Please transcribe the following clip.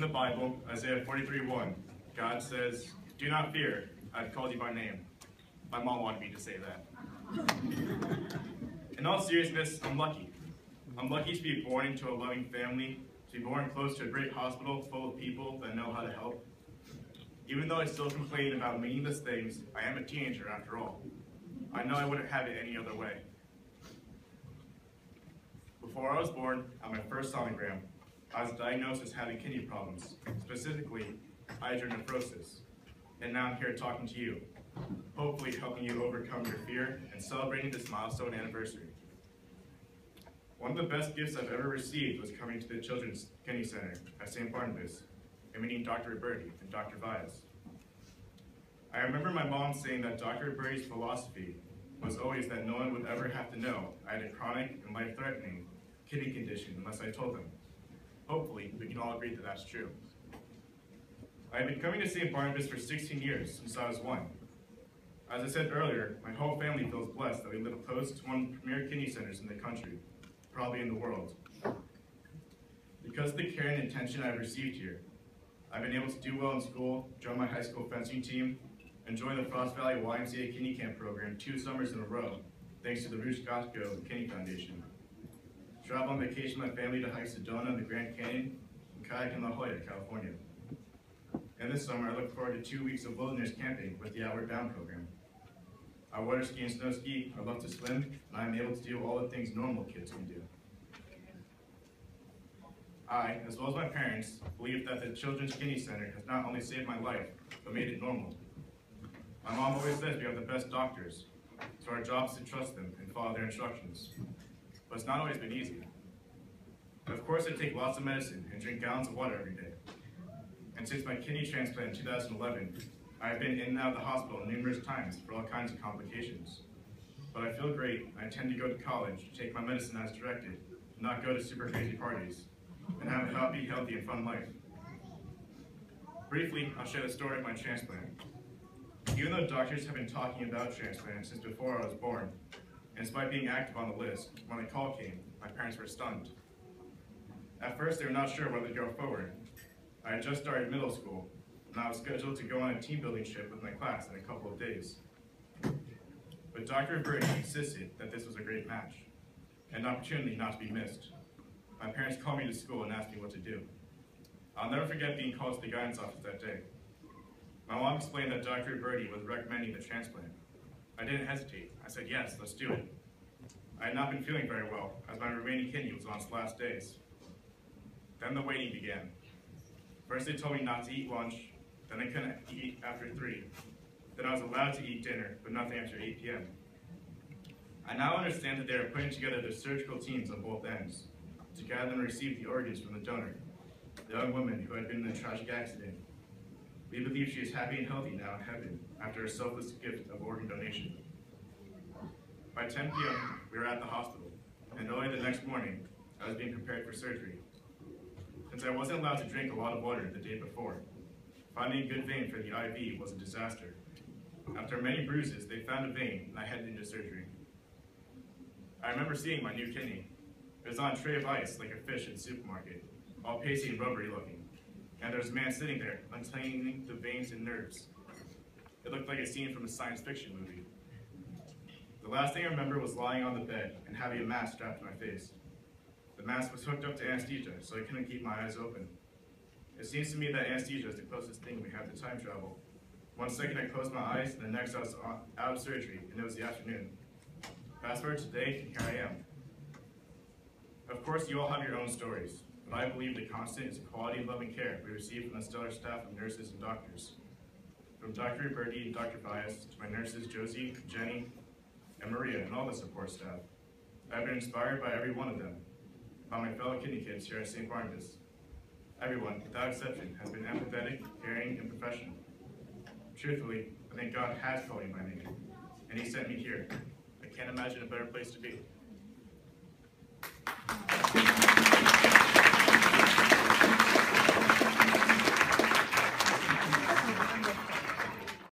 the Bible, Isaiah 43:1, God says, "Do not fear, I've called you by name." My mom wanted me to say that. In all seriousness, I'm lucky. I'm lucky to be born into a loving family, to be born close to a great hospital full of people that know how to help. Even though I still complain about meaningless things, I am a teenager after all. I know I wouldn't have it any other way. Before I was born, on my first sonogram, I was diagnosed as having kidney problems, specifically hydronephrosis. And now I'm here talking to you, hopefully helping you overcome your fear and celebrating this milestone anniversary. One of the best gifts I've ever received was coming to the Children's Kidney Center at St. Baenabas and meeting Dr. Bertie and Dr. Vias. I remember my mom saying that Dr. Bertie's philosophy was always that no one would ever have to know I had a chronic and life-threatening kidney condition unless I told them. Hopefully, we can all agree that that's true. I have been coming to St. Barnabas for 16 years, since I was 1. As I said earlier, my whole family feels blessed that we live close to one of the premier kidney centers in the country, probably in the world. Because of the care and attention I've received here, I've been able to do well in school, join my high school fencing team, and join the Frost Valley YMCA Kidney Camp program 2 summers in a row, thanks to the Ruth Costco Kidney Foundation. Travel on vacation with my family to hike Sedona and the Grand Canyon, and kayak in La Jolla, California. And this summer, I look forward to 2 weeks of wilderness camping with the Outward Bound program. I water ski and snow ski, I love to swim, and I am able to do all the things normal kids can do. I, as well as my parents, believe that the Children's Kidney Center has not only saved my life, but made it normal. My mom always says we have the best doctors, so our job is to trust them and follow their instructions. But it's not always been easy. Of course, I take lots of medicine and drink gallons of water every day. And since my kidney transplant in 2011, I have been in and out of the hospital numerous times for all kinds of complications. But I feel great, and I intend to go to college, take my medicine as directed, not go to super crazy parties, and have a happy, healthy, and fun life. Briefly, I'll share the story of my transplant. Even though doctors have been talking about transplant since before I was born, and despite being active on the list, when the call came, my parents were stunned. At first, they were not sure whether to go forward. I had just started middle school, and I was scheduled to go on a team building trip with my class in a couple of days. But Dr. Bertie insisted that this was a great match, an opportunity not to be missed. My parents called me to school and asked me what to do. I'll never forget being called to the guidance office that day. My mom explained that Dr. Bertie was recommending the transplant. I didn't hesitate. I said, yes, let's do it. I had not been feeling very well, as my remaining kidney was on its last days. Then the waiting began. First they told me not to eat lunch, then I couldn't eat after 3. Then I was allowed to eat dinner, but nothing after 8 p.m. I now understand that they are putting together the surgical teams on both ends to gather and receive the organs from the donor, the young woman who had been in a tragic accident. We believe she is happy and healthy now in heaven after a selfless gift of organ donation. By 10 p.m., we were at the hospital, and early the next morning, I was being prepared for surgery. Since I wasn't allowed to drink a lot of water the day before, finding a good vein for the IV was a disaster. After many bruises, they found a vein, and I headed into surgery. I remember seeing my new kidney. It was on a tray of ice like a fish in a supermarket, all pasty and rubbery looking. And there was a man sitting there, untangling the veins and nerves. It looked like a scene from a science fiction movie. The last thing I remember was lying on the bed and having a mask strapped to my face. The mask was hooked up to anesthesia, so I couldn't keep my eyes open. It seems to me that anesthesia is the closest thing we have to time travel. 1 second I closed my eyes, and the next I was out of surgery, and it was the afternoon. Fast forward to today, and here I am. Of course, you all have your own stories, but I believe the constant is the quality and loving care we receive from the stellar staff of nurses and doctors. From Dr. Bertie and Dr. Vias to my nurses Josie, Jenny, and Maria, and all the support staff. I've been inspired by every one of them, by my fellow kidney kids here at St. Barnabas. Everyone, without exception, has been empathetic, caring, and professional. Truthfully, I think God has called me by name, and He sent me here. I can't imagine a better place to be.